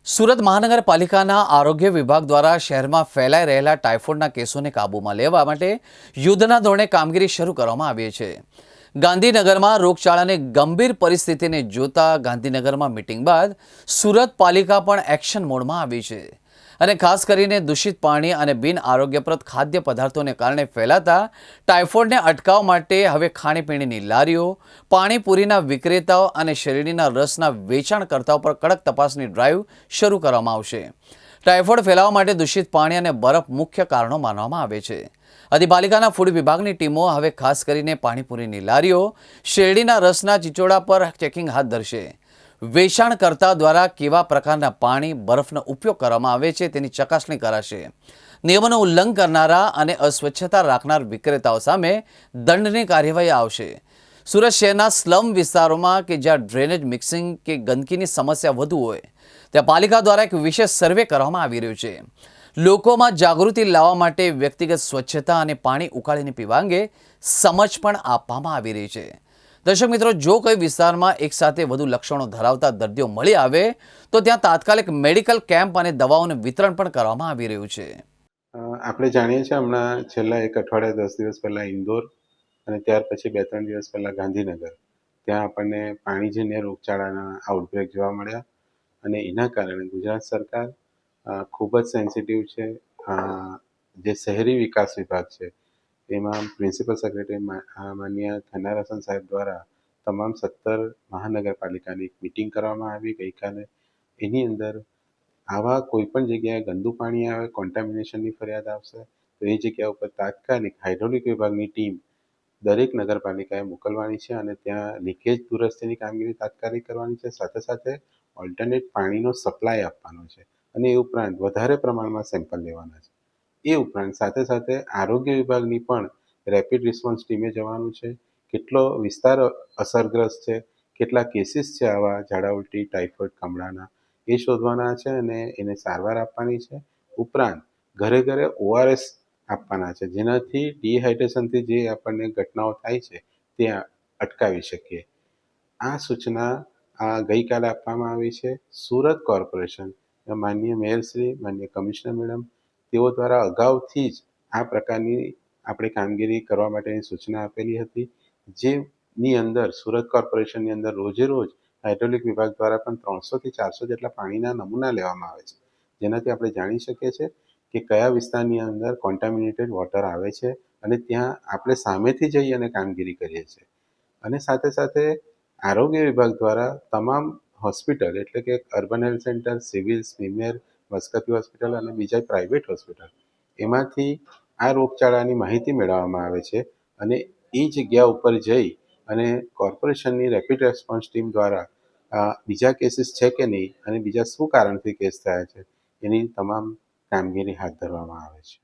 સુરત મહાનગરપાલિકાના આરોગ્ય વિભાગ દ્વારા શહેરમાં ફેલાઈ રહેલા ટાઇફોઇડના કેસોને કાબૂમાં લેવા માટે યુદ્ધના ધોરણે કામગીરી શરૂ કરવામાં આવી છે. ગાંધીનગરમાં રોગચાળાની ગંભીર પરિસ્થિતિને જોતા ગાંધીનગરમાં મીટિંગ બાદ સુરત પાલિકા પણ એક્શન મોડમાં આવી છે અને ખાસ કરીને દૂષિત પાણી અને બિન આરોગ્યપ્રદ ખાદ્ય પદાર્થોને કારણે ફેલાતા ટાઇફોઇડને અટકાવવા માટે હવે ખાણીપીણીની લારીઓ, પાણીપુરીના વિક્રેતાઓ અને શેરડીના રસના વેચાણકર્તાઓ પર કડક તપાસની ડ્રાઈવ શરૂ કરવામાં આવશે. ટાઇફોઇડ ફેલાવવા માટે દૂષિત પાણી અને બરફ મુખ્ય કારણો માનવામાં આવે છે. પાલિકાના ફૂડ વિભાગની ટીમો હવે ખાસ કરીને પાણીપુરીની લારીઓ, શેરડીના રસના ચીચોડા પર ચેકિંગ હાથ ધરશે. વેચાણકર્તા દ્વારા કેવા પ્રકારના પાણી, બરફનો ઉપયોગ કરવામાં આવે છે તેની ચકાસણી કરાશે. નિયમોનું ઉલ્લંઘન કરનારા અને અસ્વચ્છતા રાખનાર વિક્રેતાઓ સામે દંડની કાર્યવાહી આવશે. સુરત શહેરના સ્લમ વિસ્તારોમાં કે જ્યાં ડ્રેનેજ મિક્સિંગ કે ગંદકીની સમસ્યા વધુ હોય ત્યાં પાલિકા દ્વારા એક વિશેષ સર્વે કરવામાં આવી રહ્યું છે. લોકોમાં જાગૃતિ લાવવા માટે વ્યક્તિગત સ્વચ્છતા અને પાણી ઉકાળીને પીવા અંગે સમજ પણ આપવામાં આવી રહી છે. દર્શક મિત્રો, જો કોઈ વિસ્તારમાં એકસાથે વધુ લક્ષણો ધરાવતા દર્દીઓ મળી આવે તો ત્યાં તાત્કાલિક મેડિકલ કેમ્પ અને દવાઓનું વિતરણ પણ કરવામાં આવી રહ્યું છે. આપણે જાણીએ છીએ હમણાં છેલ્લા એક અઠવાડિયા 10 દિવસ પહેલા ઇન્દોર અને ત્યાર પછી 2-3 દિવસ પહેલા ગાંધીનગર ત્યાં આપણને પાણીજન્ય રોગચાળાના આઉટબ્રેક જોવા મળ્યા અને એના કારણે ગુજરાત સરકાર ખૂબ જ સેન્સિટિવ છે. જે શહેરી વિકાસ વિભાગ છે એમાં પ્રિન્સિપલ સેક્રેટરી માનનીય થનારસન સાહેબ દ્વારા તમામ 17 મહાનગરપાલિકાની એક મિટિંગ કરવામાં આવી ગઈકાલે. એની અંદર આવા કોઈ પણ જગ્યાએ ગંદુ પાણી આવે, કોન્ટામિનેશનની ફરિયાદ આવશે તો એ જગ્યા ઉપર તાત્કાલિક હાઇડ્રોલિક વિભાગની ટીમ દરેક નગરપાલિકાએ મોકલવાની છે અને ત્યાં લીકેજ દુરસ્તીની કામગીરી તાત્કાલિક કરવાની છે. સાથે સાથે ઓલ્ટરનેટ પાણીનો સપ્લાય આપવાનો છે અને એ ઉપરાંત વધારે પ્રમાણમાં સેમ્પલ લેવાના છે. એ ઉપરાંત સાથે સાથે આરોગ્ય વિભાગની પણ રેપિડ રિસ્પોન્સ ટીમે જવાનું છે. કેટલો વિસ્તાર અસરગ્રસ્ત છે, કેટલા કેસીસ છે આવા ઝાડા ઉલટી, ટાઇફોઇડ, કમળાના, એ શોધવાના છે અને એને સારવાર આપવાની છે. ઉપરાંત ઘરે ઘરે ORS આપવાના છે જેનાથી ડિહાઇડ્રેશનથી જે આપણને ઘટનાઓ થાય છે તે અટકાવી શકીએ. આ સૂચના ગઈકાલે આપવામાં આવી છે. સુરત કોર્પોરેશન માનનીય મેયરશ્રી, માનનીય કમિશનર મેડમ, તેઓ દ્વારા અગાઉથી જ આ પ્રકારની આપણે કામગીરી કરવા માટેની સૂચના આપેલી હતી. જેની અંદર સુરત કોર્પોરેશનની અંદર રોજે રોજ હાઇડ્રોલિક વિભાગ દ્વારા પણ 300 થી 400 જેટલા પાણીના નમૂના લેવામાં આવે છે, જેનાથી આપણે જાણી શકીએ છીએ કે કયા વિસ્તારની અંદર કોન્ટામિનેટેડ વોટર આવે છે અને ત્યાં આપણે સામેથી જઈ અને કામગીરી કરીએ છીએ. અને સાથે સાથે આરોગ્ય વિભાગ દ્વારા તમામ હોસ્પિટલ એટલે કે urban health centre, civil, SMIMER, Muskati hospital અને બીજા પ્રાઇવેટ હોસ્પિટલ એમાંથી આ રોગચાળાની માહિતી મેળવવામાં આવે છે અને એ જગ્યા ઉપર જઈ અને કોર્પોરેશનની રેપિડ રેસ્પોન્સ ટીમ દ્વારા બીજા કેસીસ છે કે નહીં અને બીજા શું કારણથી કેસ થયા છે એની તમામ કામગીરી હાથ ધરવામાં આવે છે.